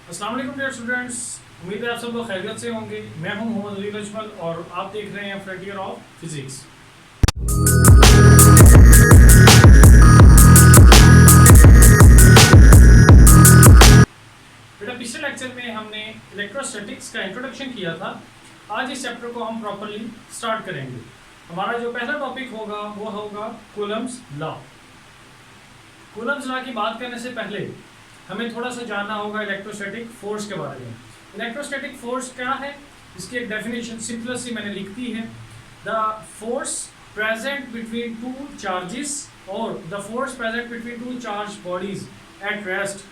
अस्सलाम वालेकुम dear students, उम्मीद है आप सब लोग खैरियत से होंगे। मैं हूं मोहम्मद अली अजमल और आप देख रहे हैं फ्रंटियर ऑफ फिजिक्स। बेटा पिछले लेक्चर में हमने इलेक्ट्रोस्टैटिक्स का इंट्रोडक्शन किया था। आज इस चैप्टर को हम प्रॉपरली स्टार्ट करेंगे। हमारा जो पहला टॉपिक होगा वो होगा कूलम्स लॉ। कूलम्स लॉ की बात करने से पहले हमें थोड़ा सा जानना होगा इलेक्ट्रोस्टैटिक फोर्स के बारे में। इलेक्ट्रोस्टैटिक फोर्स क्या है, इसकी एक डेफिनेशन सिंपल सी मैंने लिख दी है। The force present between two charges और the force present between two charge bodies at rest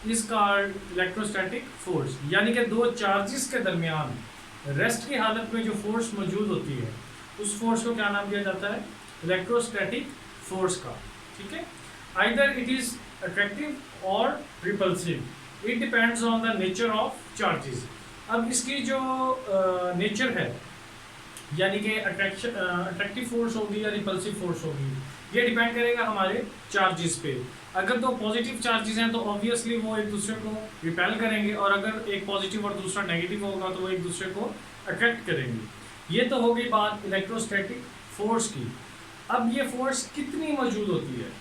is called electrostatic force. यानी कि दो चार्जेस के दरमियान रेस्ट की हालत में जो फोर्स मौजूद होती है उस फोर्स को क्या नाम दिया जाता है, इलेक्ट्रोस्टैटिक फोर्स का। ठीक है, either it is attractive or repulsive, it depends on the nature of charges। अब इसकी जो नेचर है यानी कि अट्रैक्टिव फोर्स होगी या रिपल्सिव फोर्स होगी, ये डिपेंड करेगा हमारे चार्जेस पे। अगर दो पॉजिटिव चार्जेस हैं तो ऑब्वियसली वो एक दूसरे को रिपेल करेंगे, और अगर एक पॉजिटिव और दूसरा नेगेटिव होगा तो वो एक दूसरे को अट्रैक्ट करेंगे। ये तो हो गई बात इलेक्ट्रोस्टैटिक फोर्स की। अब ये फोर्स कितनी मौजूद होती है,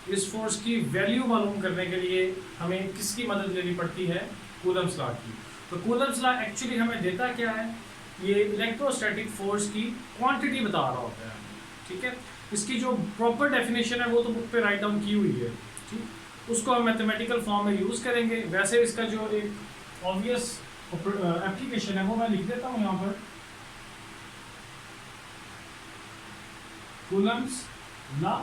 इस फोर्स की वैल्यू मालूम करने के लिए हमें किसकी मदद लेनी पड़ती है, कूलम्स लॉ की। तो कूलम्स लॉ एक्चुअली हमें देता क्या है, ये इलेक्ट्रोस्टैटिक फोर्स की क्वांटिटी बता रहा होता है। ठीक है, इसकी जो प्रॉपर डेफिनेशन है वो तो बुक पे राइट डाउन की हुई है। ठीक, उसको हम मैथमेटिकल फॉर्म में यूज़ करेंगे। वैसे इसका जो एक ऑब्वियस एप्लीकेशन है वो मैं लिख देता हूँ यहाँ पर, कूलम्स लॉ।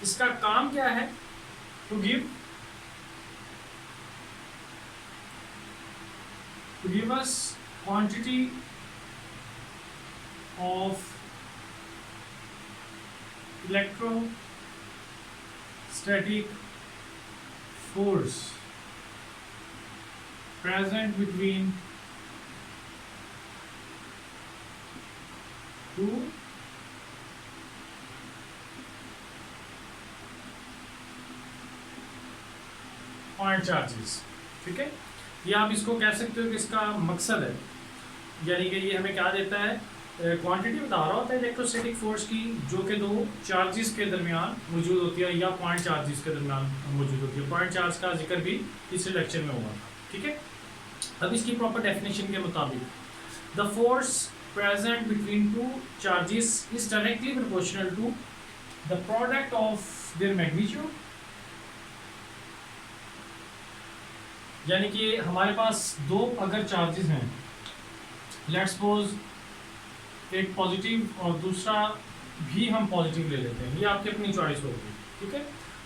इसका काम क्या है, to give us quantity of electrostatic force present between two point charges. ठीक है, ये आप इसको कह सकते हो कि इसका मकसद है, यानी कि ये हमें क्या देता है, क्वांटिटी बता रहा होता है इलेक्ट्रोस्टैटिक फोर्स की, जो कि दो चार्जेस के दरमियान मौजूद होती है या पॉइंट चार्जेस के दरमियान मौजूद होती है। पॉइंट चार्ज का जिक्र भी पिछले लेक्चर में हुआ था। ठीक है, अब इसकी प्रॉपर डेफिनेशन के मुताबिक the force present between two charges is directly proportional to the product of their magnitude. यानी कि हमारे पास दो अगर चार्जेस हैं, लेट्स सपोज एक पॉजिटिव और दूसरा भी हम पॉजिटिव ले लेते हैं, ये आपकी अपनी चॉइस होगी। ठीक है,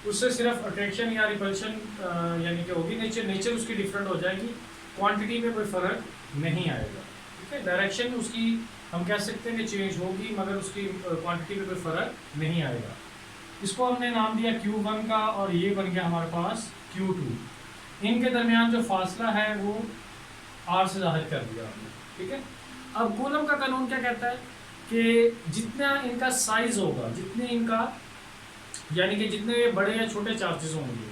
उससे सिर्फ अट्रैक्शन या रिपल्शन यानी कि होगी, नेचर उसकी डिफरेंट हो जाएगी, क्वांटिटी में कोई फ़र्क नहीं आएगा। ठीक है, डायरेक्शन उसकी हम कह सकते हैं कि चेंज होगी, मगर उसकी क्वांटिटी में कोई फ़र्क नहीं आएगा। इसको हमने नाम दिया Q1 का, और ये बन गया हमारे पास Q2। इनके दरमियान जो फासला है वो R से जाहिर कर दिया हमने। ठीक है, अब कूलम का कानून क्या कहता है कि जितना इनका साइज होगा, जितने इनका यानी कि जितने बड़े या छोटे चार्जेस होंगे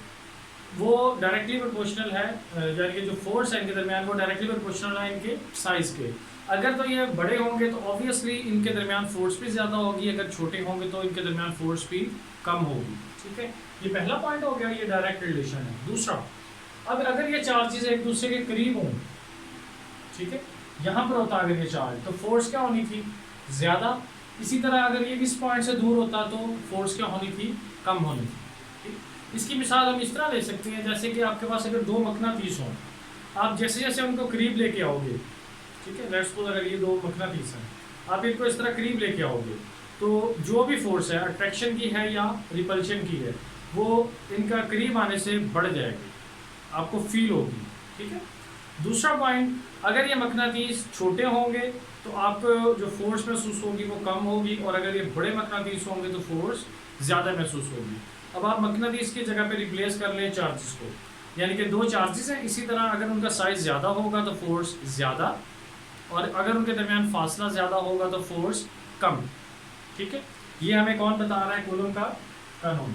वो डायरेक्टली प्रोपोर्शनल है, यानी कि जो फोर्स है इनके दरमियान वो डायरेक्टली प्रोपोर्शनल है इनके साइज के। अगर तो ये बड़े होंगे तो ऑब्वियसली इनके दरमियान फोर्स भी ज़्यादा होगी, अगर छोटे होंगे तो इनके दरमियान फोर्स भी कम होगी। ठीक है, ये पहला पॉइंट हो गया, ये डायरेक्ट रिलेशन है। दूसरा, अब अगर ये चार्जेस एक दूसरे के करीब हों, ठीक है, यहाँ पर होता अगर ये चार्ज, तो फोर्स क्या होनी थी, ज़्यादा। इसी तरह अगर ये इस पॉइंट से दूर होता तो फोर्स क्या होनी थी, कम होनी थी। ठीक? इसकी मिसाल हम इस तरह ले सकते हैं, जैसे कि आपके पास अगर दो मकनातीस हों, आप जैसे जैसे उनको करीब लेके आओगे, ठीक है, लेट्स सपोज अगर ये दो मकनातीस हैं, आप इनको इस तरह करीब लेके आओगे तो जो भी फोर्स है अट्रैक्शन की है या रिपल्शन की है वो इनका करीब आने से बढ़ जाएगी, आपको फील होगी। ठीक है, दूसरा पॉइंट, अगर ये मकनातीस छोटे होंगे तो आपको जो फोर्स महसूस होगी वो कम होगी, और अगर ये बड़े मकनातीस होंगे तो फोर्स ज़्यादा महसूस होगी। अब आप मकनातीस की जगह पे रिप्लेस कर लें चार्जेस को, यानी कि दो चार्जेस हैं, इसी तरह अगर उनका साइज़ ज़्यादा होगा तो फोर्स ज़्यादा, और अगर उनके दरमियान फासला ज़्यादा होगा तो फोर्स कम। ठीक है, ये हमें कौन बता रहा है, कूलम का कानून।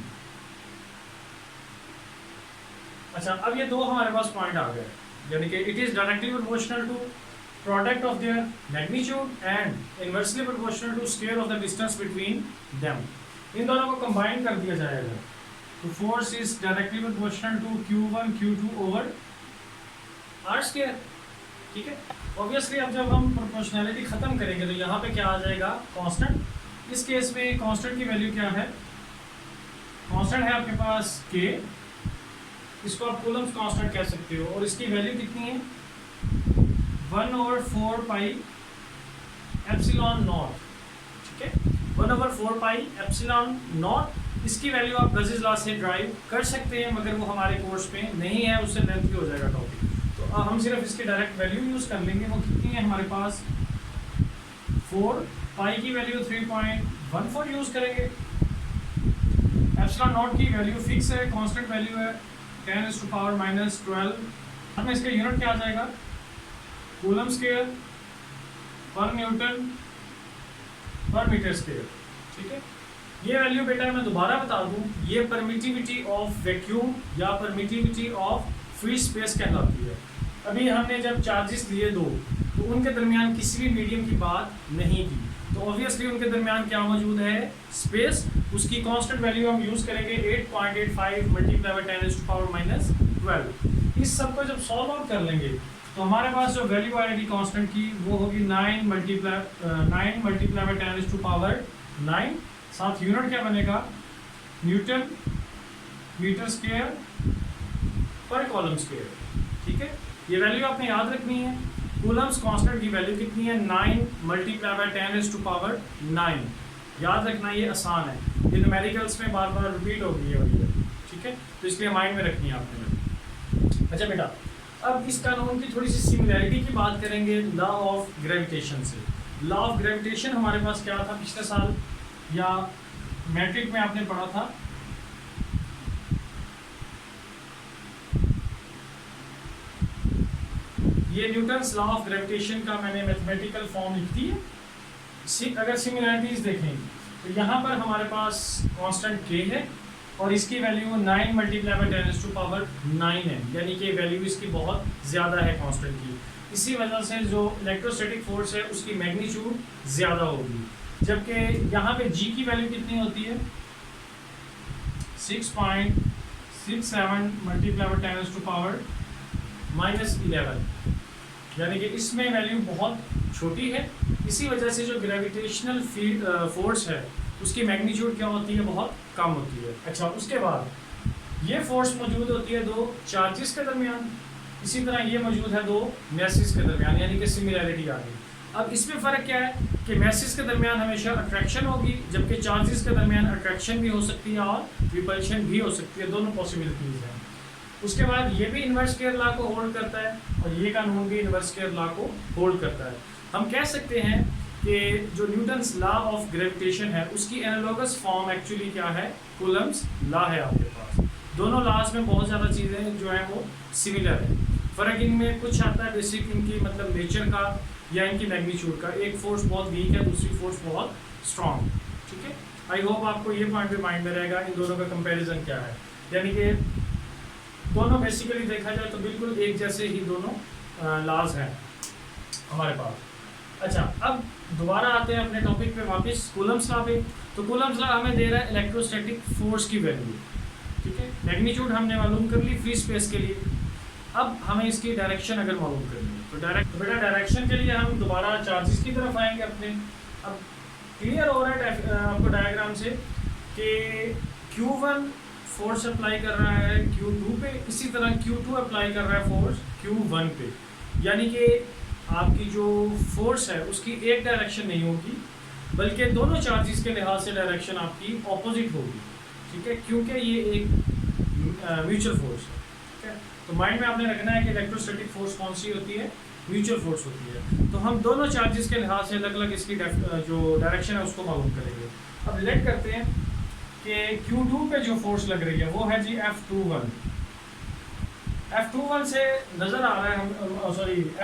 अच्छा, अब ये दो हमारे पास पॉइंट आ गए, यानी कि it is directly proportional to product of their magnitude and inversely proportional to square of the distance between them. इन दोनों को कंबाइन कर दिया जाएगा तो force is directly proportional to Q1 Q2 over R square. ठीक है, ऑब्वियसली अब जब हम प्रोपोर्शनैलिटी खत्म करेंगे तो यहाँ पे क्या आ जाएगा, कांस्टेंट। इस केस में कांस्टेंट की वैल्यू क्या है, कांस्टेंट है आपके पास K, इसको आप कूलम्स कांस्टेंट कह सकते हो, और इसकी वैल्यू कितनी है 1/4 पाई एप्सिलॉन नॉट। ठीक है, 1/4 पाई एप्सिलॉन नॉट। इसकी वैल्यू आप गज़ेस लॉ से ड्राइव कर सकते हैं, मगर वो हमारे कोर्स में नहीं है, उससे लेंथी हो जाएगा टॉपिक। तो अब हम सिर्फ इसकी डायरेक्ट वैल्यू यूज़ कर लेंगे। वो कितनी है हमारे पास 4 पाई की वैल्यू 3.14 यूज़ करेंगे। एप्सिलॉन नॉट की वैल्यू फिक्स है, कांस्टेंट वैल्यू है 10⁻⁻12। हमें इसका यूनिट क्या आ जाएगा, कूलम स्क्वायर पर न्यूटन पर मीटर स्क्वायर। ठीक है, ये वैल्यू बेटा मैं दोबारा बता दूं, ये परमिटिविटी ऑफ वैक्यूम या परमिटिविटी ऑफ फ्री स्पेस कहलाती है। अभी हमने जब चार्जेस लिए दो तो उनके दरमियान किसी भी मीडियम की बात नहीं की, तो ऑब्वियसली उनके दरमियान क्या मौजूद है, स्पेस। उसकी कांस्टेंट वैल्यू हम यूज़ करेंगे 8.85 मल्टीप्लाई बाय 10⁻⁻12। इस सब को जब सॉल्व आउट कर लेंगे तो हमारे पास जो वैल्यू आएगी कांस्टेंट की वो होगी 9 मल्टीप्लाई बाय 10⁻9। साथ यूनिट क्या बनेगा, न्यूटन मीटर स्क्वायर पर कॉलम स्क्वायर। ठीक है, ये वैल्यू आपने याद रखनी है। कूलम्स कांस्टेंट की वैल्यू कितनी है, 9 मल्टीप्लाई बाय 10⁻9। याद रखना, ये आसान है, ये न्यूमेरिकल्स में बार बार रिपीट होगी ये वैल्यू। ठीक है, तो इसलिए माइंड में रखनी है आपने। अच्छा बेटा, अब इस कानून की थोड़ी सी सिमिलैरिटी की बात करेंगे लॉ ऑफ ग्रेविटेशन से। लॉ ऑफ ग्रेविटेशन हमारे पास क्या था पिछले साल या मैट्रिक में आपने पढ़ा था, ये न्यूटन्स लॉ ऑफ ग्रेविटेशन का मैंने मैथमेटिकल फॉर्म लिख दी है। अगर सिमिलैरिटीज देखें तो यहाँ पर हमारे पास कांस्टेंट k है और इसकी वैल्यू 9 मल्टीप्लाई बाय 10⁻9 है, यानी कि वैल्यू इसकी बहुत ज़्यादा है कांस्टेंट की। इसी वजह से जो इलेक्ट्रोस्टैटिक फोर्स है उसकी मैग्नीट्यूड ज़्यादा होगी, जबकि यहाँ पे g की वैल्यू कितनी होती है 6.67 मल्टीप्लाई बाय 10⁻11, यानी कि इसमें वैल्यू बहुत छोटी है। इसी वजह से जो ग्रेविटेशनल फील्ड फोर्स है उसकी मैग्नीट्यूड क्या होती है, बहुत कम होती है। अच्छा, उसके बाद ये फोर्स मौजूद होती है दो चार्जेस के दरमियान, इसी तरह ये मौजूद है दो मैसेज के दरमियान, यानी कि सिमिलैरिटी आ गई। अब इसमें फ़र्क क्या है कि मैसेज के दरमियान हमेशा अट्रैक्शन होगी, जबकि चार्जेस के दरमियान अट्रैक्शन भी हो सकती है और रिपल्शन भी हो सकती है, दोनों पॉसिबिलिटीज़ हैं। उसके बाद ये भी इन्वर्स स्क्वायर लॉ को होल्ड करता है और ये कानून भी इन्वर्स स्क्वायर लॉ को होल्ड करता है। हम कह सकते हैं कि जो न्यूटन्स लॉ ऑफ ग्रेविटेशन है उसकी एनालॉगस फॉर्म एक्चुअली क्या है, कूलम्स लॉ है आपके पास। दोनों लॉज में बहुत ज़्यादा चीज़ें जो हैं वो सिमिलर है, फ़र्क इनमें कुछ आता है बेसिक इनकी मतलब नेचर का या इनकी मैग्नीट्यूड का। एक फोर्स बहुत वीक है, दूसरी फोर्स बहुत स्ट्रॉन्ग। ठीक है, आई होप आपको ये पॉइंट भी माइंड में रहेगा इन दोनों का कंपैरिजन क्या है, यानी कि दोनों बेसिकली देखा जाए तो बिल्कुल एक जैसे ही दोनों लॉज हैं हमारे पास। अच्छा, अब दोबारा आते हैं अपने टॉपिक पे वापस, कूलम्स लॉ पे। तो कूलम्स लॉ हमें दे रहा है इलेक्ट्रोस्टैटिक फोर्स की वैल्यू। ठीक है, मैग्नीट्यूड हमने मालूम कर ली फ्री स्पेस के लिए। अब हमें इसकी डायरेक्शन अगर मालूम करनी है तो बेटा डायरेक्शन के लिए हम दोबारा चार्जेस की तरफ आएंगे अपने। अब क्लियर हो रहा है आपको डायग्राम से कि Q1 फोर्स अप्लाई कर रहा है Q2 पे, इसी तरह Q2 अप्लाई कर रहा है फोर्स Q1 पे, यानी कि आपकी जो फोर्स है उसकी एक डायरेक्शन नहीं होगी बल्कि दोनों चार्जेस के लिहाज से डायरेक्शन आपकी ऑपोजिट होगी। ठीक है, क्योंकि ये एक म्यूचुअल फोर्स है। ठीक है, तो माइंड में आपने रखना है कि इलेक्ट्रोस्टैटिक फोर्स कौन सी होती है, म्यूचुअल फोर्स होती है। तो हम दोनों चार्जेस के लिहाज से अलग अलग इसकी जो डायरेक्शन है उसको मालूम करेंगे। अब लेट करते हैं कि Q2 पे जो फोर्स लग रही है वो है जी F21। F21 से नज़र आ रहा है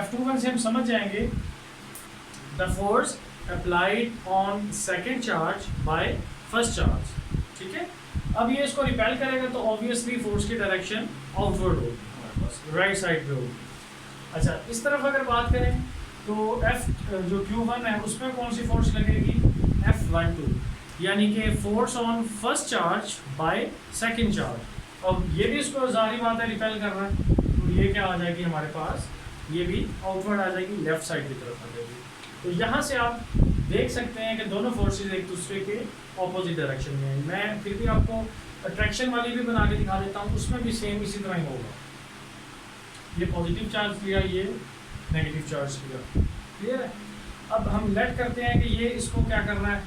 F21 से हम समझ जाएंगे the force applied on second charge by first charge. ठीक है, अब ये इसको रिपेल करेगा तो ऑब्वियसली फोर्स की डायरेक्शन आउटवर्ड होगी हमारे पास, राइट साइड पे होगी। अच्छा, इस तरफ अगर बात करें तो F जो Q1 है उसमें कौन सी फोर्स लगेगी, F12, यानी कि force on first charge by second charge. अब ये भी इसको जाहिर बात है रिपेल कर रहा है, तो ये क्या आ जाएगी हमारे पास, ये भी आउटवर्ड आ जाएगी, लेफ्ट साइड की तरफ आ जाएगी। तो यहाँ से आप देख सकते हैं कि दोनों फोर्सेस एक दूसरे के ऑपोजिट डायरेक्शन में हैं। मैं फिर भी आपको अट्रैक्शन वाली भी बना के दिखा देता हूँ, उसमें भी सेम इसी तरह ही होगा। ये पॉजिटिव चार्ज लिया, ये नेगेटिव चार्ज लिया, क्लियर है। अब हम लेट करते हैं कि ये इसको क्या कर रहा है,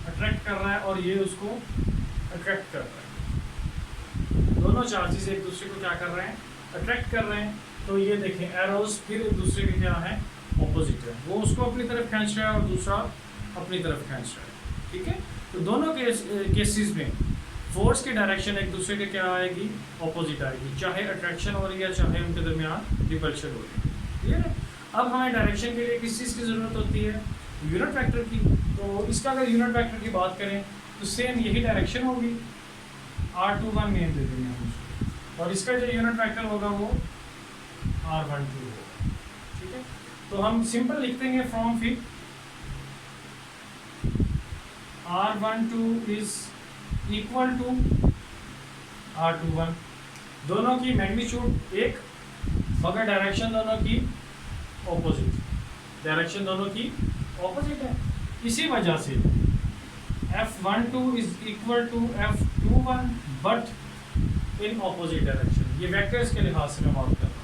अट्रैक्ट कर रहा है, और ये उसको अट्रैक्ट कर रहा है। दोनों चार्जेस एक दूसरे को क्या कर रहे हैं, अट्रैक्ट कर रहे हैं। तो ये देखें एरोज फिर एक दूसरे के क्या है, ऑपोजिट है। वो उसको अपनी तरफ खींच रहा है और दूसरा अपनी तरफ खींच रहा है, ठीक है। तो दोनों केसेस में फोर्स की डायरेक्शन एक दूसरे के क्या आएगी, ऑपोजिट आएगी, चाहे अट्रैक्शन हो रही है चाहे उनके दरमियान रिपल्शन हो रही है, क्लियर है। अब हमें डायरेक्शन के लिए किस चीज़ की ज़रूरत होती है, यूनिट वेक्टर की। तो इसका अगर यूनिट वेक्टर की बात करें तो सेम यही डायरेक्शन होगी, R21 नेम दे देंगे हम उसको, और इसका जो यूनिट वेक्टर होगा वो R12 होगा, ठीक है। तो हम सिंपल लिख देंगे फ्रॉम फिर R12 is equal to R21, दोनों की मैग्नीट्यूड एक मगर डायरेक्शन दोनों की ऑपोजिट, डायरेक्शन दोनों की ऑपोजिट है। इसी वजह से F12 is equal to F21 but in opposite direction. ये वेक्टर्स के लिहाज से मैं बात कर रहा हूँ।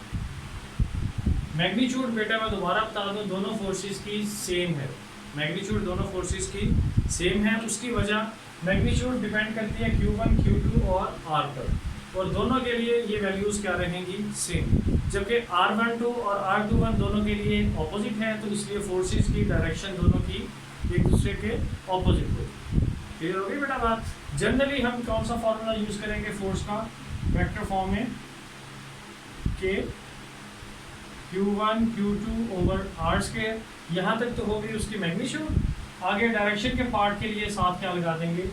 मैग्नीट्यूड बेटा मैं दोबारा बता दूँ, दोनों फोर्सेस की सेम है, मैग्नीट्यूड दोनों फोर्सेस की सेम है। उसकी वजह मैग्नीट्यूड डिपेंड करती है Q1, Q2 और R पर, और दोनों के लिए ये वैल्यूज़ क्या रहेंगी, सेम। जबकि R12 और R21 दोनों के लिए ऑपोजिट है, तो इसलिए फोर्सेस की डायरेक्शन दोनों की एक दूसरे के ऑपोजिट होगी। क्लियर हो गई बेटा बात। जनरली हम कौन सा फॉर्मूला यूज़ करेंगे फोर्स का, वेक्टर फॉर्म में, के Q1 Q2 over R square, यहाँ तक तो होगी उसकी मैग्नीट्यूड। आगे डायरेक्शन के पार्ट के लिए साथ क्या लगा देंगे,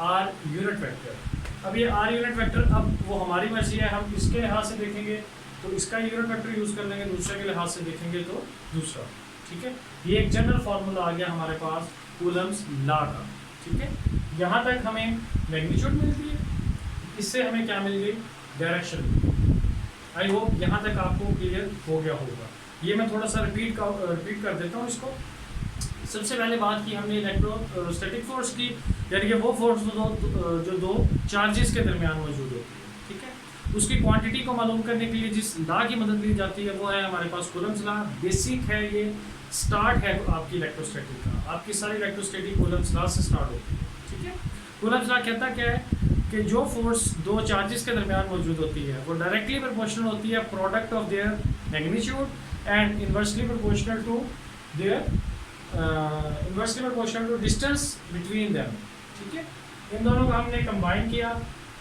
R यूनिट वेक्टर। अब ये R यूनिट वेक्टर, अब वो हमारी मर्जी है, हम इसके लिहाज से देखेंगे तो इसका यूनिट वेक्टर यूज़ कर लेंगे, दूसरे के लिहाज से देखेंगे तो दूसरा, ठीक है। ये एक जनरल फार्मूला आ गया हमारे पास कूलम्स लॉ का, ठीक है। यहाँ तक हमें मैग्नीट्यूड मिलती है, इससे हमें क्या मिल गई, डायरेक्शन। आई होप यहाँ तक आपको क्लियर हो गया होगा। ये मैं थोड़ा सा रिपीट कर देता हूँ इसको। सबसे पहले बात की हमने इलेक्ट्रोस्टैटिक फोर्स की, यानी कि वो फोर्स जो दो चार्जेस के दरमियान मौजूद होती है, ठीक है। उसकी क्वांटिटी को मालूम करने के लिए जिस लॉ की मदद ली जाती है वो है हमारे पास कूलम्स लॉ। बेसिक है, ये स्टार्ट है आपकी इलेक्ट्रोस्टैटिक का, आपकी सारी इलेक्ट्रोस्टैटिक कूलम्स लॉ से स्टार्ट होती है, ठीक है। कूलम्स लॉ कहता क्या है कि जो फोर्स दो चार्जेस के दरमियान मौजूद होती है वो डायरेक्टली प्रोपोर्शनल होती है product of their magnitude and inversely proportional to their inversely proportional to distance between them, ठीक है। इन दोनों को हमने कंबाइन किया,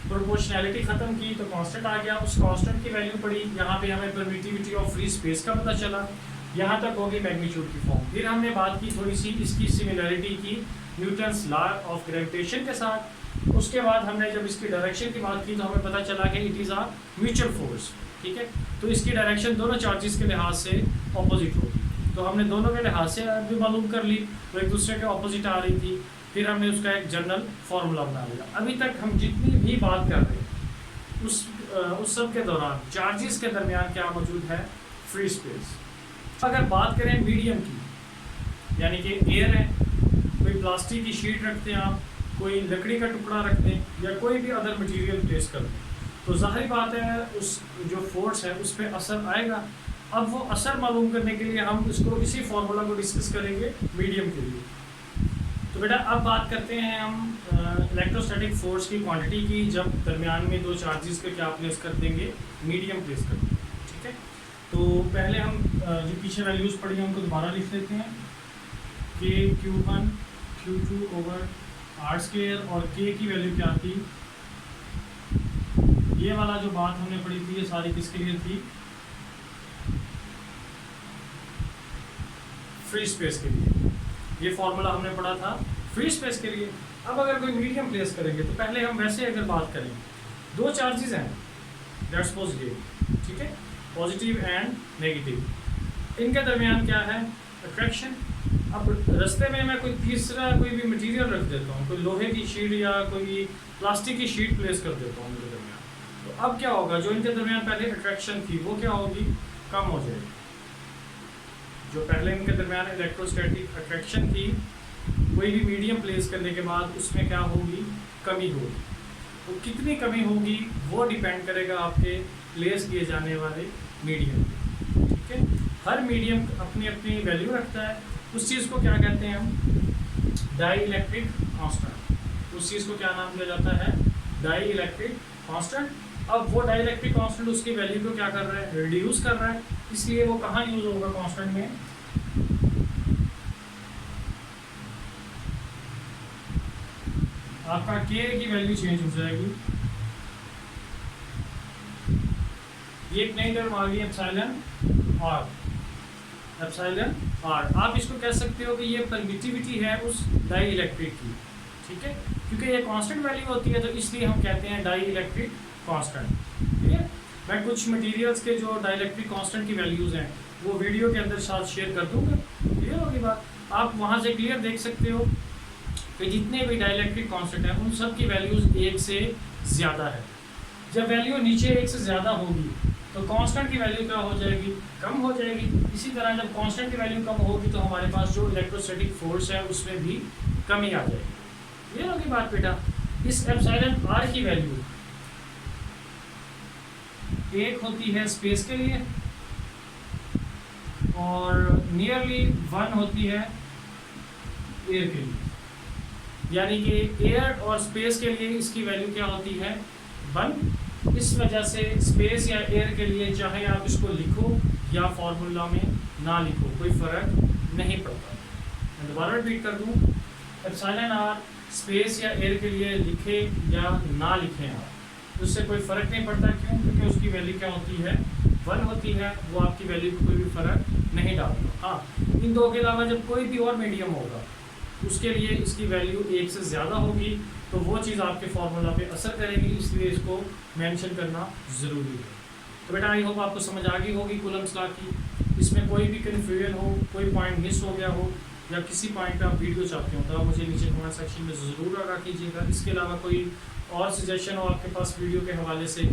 प्रोपोर्शनैलिटी ख़त्म की तो कांस्टेंट आ गया, उस कांस्टेंट की वैल्यू पड़ी। यहाँ पे हमें परमिटिविटी ऑफ फ्री स्पेस का पता चला, यहाँ तक होगी मैग्नीट्यूड की फॉर्म। फिर हमने बात की थोड़ी सी इसकी सिमिलरिटी की न्यूटन्स लॉ ऑफ ग्रेविटेशन के साथ। उसके बाद हमने जब इसकी डायरेक्शन की बात की तो हमें पता चला कि it is a mutual force, ठीक है। तो इसकी डायरेक्शन दोनों चार्जेस के लिहाज से ऑपोजिट होगी, तो हमने दोनों के लिहाज से भी मालूम कर ली, तो एक दूसरे के ऑपोजिट आ रही थी। फिर हमने उसका एक जनरल फार्मूला बना लिया। अभी तक हम जितनी भी बात कर रहे हैं उस सब के दौरान चार्जेस के दरमियान क्या मौजूद है, फ्री स्पेस। अगर बात करें मीडियम की, यानी कि एयर है, कोई प्लास्टिक की शीट रखते हैं आप, कोई लकड़ी का टुकड़ा रखते हैं या कोई भी अदर मटेरियल प्लेस कर दें, तो जाहिर बात है उस जो फोर्स है उस पर असर आएगा। अब वो असर मालूम करने के लिए हम इसको इसी फार्मूला को डिस्कस करेंगे मीडियम के लिए। तो बेटा अब बात करते हैं हम इलेक्ट्रोस्टैटिक फोर्स की क्वांटिटी की, जब दरमियान में दो चार्जेस पे क्या प्लेस कर देंगे, मीडियम प्लेस कर देंगे, ठीक है। तो पहले हम जो पीछे वैल्यूज़ पढ़ी हैं उनको दोबारा लिख लेते हैं। के Q1 Q2 over R square, और के की वैल्यू क्या थी, ये वाला जो बात हमने पढ़ी थी ये सारी किसके लिए थी, फ्री स्पेस के लिए। ये फॉर्मूला हमने पढ़ा था फ्री स्पेस के लिए। अब अगर कोई मीडियम प्लेस करेंगे तो पहले हम वैसे अगर बात करें, दो चार्जेस हैं, लेट्स सपोज ये, ठीक है, पॉजिटिव एंड नेगेटिव, इनके दरमियान क्या है, अट्रैक्शन। अब रास्ते में मैं कोई तीसरा कोई भी मटेरियल रख देता हूँ, कोई लोहे की शीट या कोई प्लास्टिक की शीट प्लेस कर देता हूँ इनके दरमियान, तो अब क्या होगा, जो इनके दरमियान पहले अट्रैक्शन थी वो क्या होगी, कम हो जाएगी। जो पहले इनके दरमियान इलेक्ट्रोस्टैटिक अट्रैक्शन थी, कोई भी मीडियम प्लेस करने के बाद उसमें क्या होगी, कमी होगी। तो कितनी कमी होगी वो डिपेंड करेगा आपके प्लेस किए जाने वाले मीडियम पे, ठीक है। हर मीडियम अपनी अपनी वैल्यू रखता है। उस चीज़ को क्या कहते हैं हम, डाई इलेक्ट्रिक कांस्टेंट। उस चीज़ को क्या नाम दिया जाता है, डाई इलेक्ट्रिक कांस्टेंट। अब वो डाई इलेक्ट्रिक कांस्टेंट उसकी वैल्यू को क्या कर रहा है, रिड्यूस कर रहा है, इसलिए वो कहाँ यूज होगा कांस्टेंट में, आपका के की वैल्यू चेंज हो जाएगी। ये एक नई टर्म आ गई, एप्सिलॉन आर, एप्सिलॉन आर। आप इसको कह सकते हो कि ये परमिटिविटी है उस डाई इलेक्ट्रिक की, ठीक है, क्योंकि ये कांस्टेंट वैल्यू होती है तो इसलिए हम कहते हैं डाई इलेक्ट्रिक कांस्टेंट, ठीक है। मैं कुछ मटेरियल्स के जो डाई इलेक्ट्रिक कांस्टेंट की वैल्यूज़ हैं वो वीडियो के अंदर साथ शेयर कर दूंगा, क्लियर होगी बात। आप वहाँ से क्लियर देख सकते हो कि जितने भी डाई इलेक्ट्रिक कांस्टेंट हैं उन सब की वैल्यूज़ एक से ज़्यादा है। जब वैल्यू नीचे एक से ज़्यादा होगी तो कांस्टेंट की वैल्यू क्या हो जाएगी, कम हो जाएगी। इसी तरह जब कांस्टेंट की वैल्यू कम होगी तो हमारे पास जो इलेक्ट्रोस्टैटिक फोर्स है उसमें भी कमी आ जाएगी। ये होगी बात बेटा। इस एप्सिलॉन आर की वैल्यू एक होती है स्पेस के लिए और नियरली 1 होती है एयर के लिए, यानी कि एयर और स्पेस के लिए इसकी वैल्यू क्या होती है, 1। इस वजह से स्पेस या एयर के लिए चाहे आप इसको लिखो या फॉर्मूला में ना लिखो कोई फ़र्क नहीं पड़ता। मैं दोबारा रिपीट कर दूँ, एप्सिलॉन आर स्पेस या एयर के लिए लिखे या ना लिखें आप, उससे कोई फ़र्क नहीं पड़ता। क्यों? क्योंकि उसकी वैल्यू क्या होती है, 1 होती है। वो आपकी वैल्यू को कोई भी फ़र्क नहीं डालता। हाँ, इन दो के अलावा जब कोई भी और मीडियम होगा उसके लिए इसकी वैल्यू 1 से ज़्यादा होगी तो वो चीज़ आपके फार्मूला पे असर करेगी, इसलिए इसको मेंशन करना ज़रूरी है। तो बेटा आई होप आपको समझ आ गई होगी कूलम्स लॉ की। इसमें कोई भी कन्फ्यूजन हो, कोई पॉइंट मिस हो गया हो या किसी पॉइंट पे आप वीडियो चाहते हो तो आप मुझे नीचे कमेंट सेक्शन में ज़रूर आगाह कीजिएगा। इसके अलावा कोई और सजेशन हो आपके पास वीडियो के हवाले से,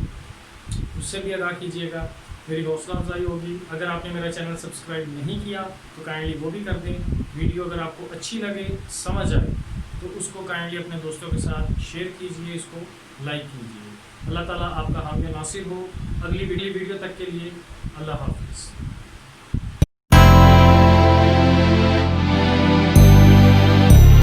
उससे भी आगाह कीजिएगा, मेरी हौसला अफजाई होगी। अगर आपने मेरा चैनल सब्सक्राइब नहीं किया तो काइंडली वो भी कर दें। वीडियो अगर आपको अच्छी लगे, समझ आए तो उसको काइंडली अपने दोस्तों के साथ शेयर कीजिए, इसको लाइक कीजिए। अल्लाह ताला आपका हामी नासिर हो। अगली वीडियो तक के लिए अल्लाह हाफ़िज़।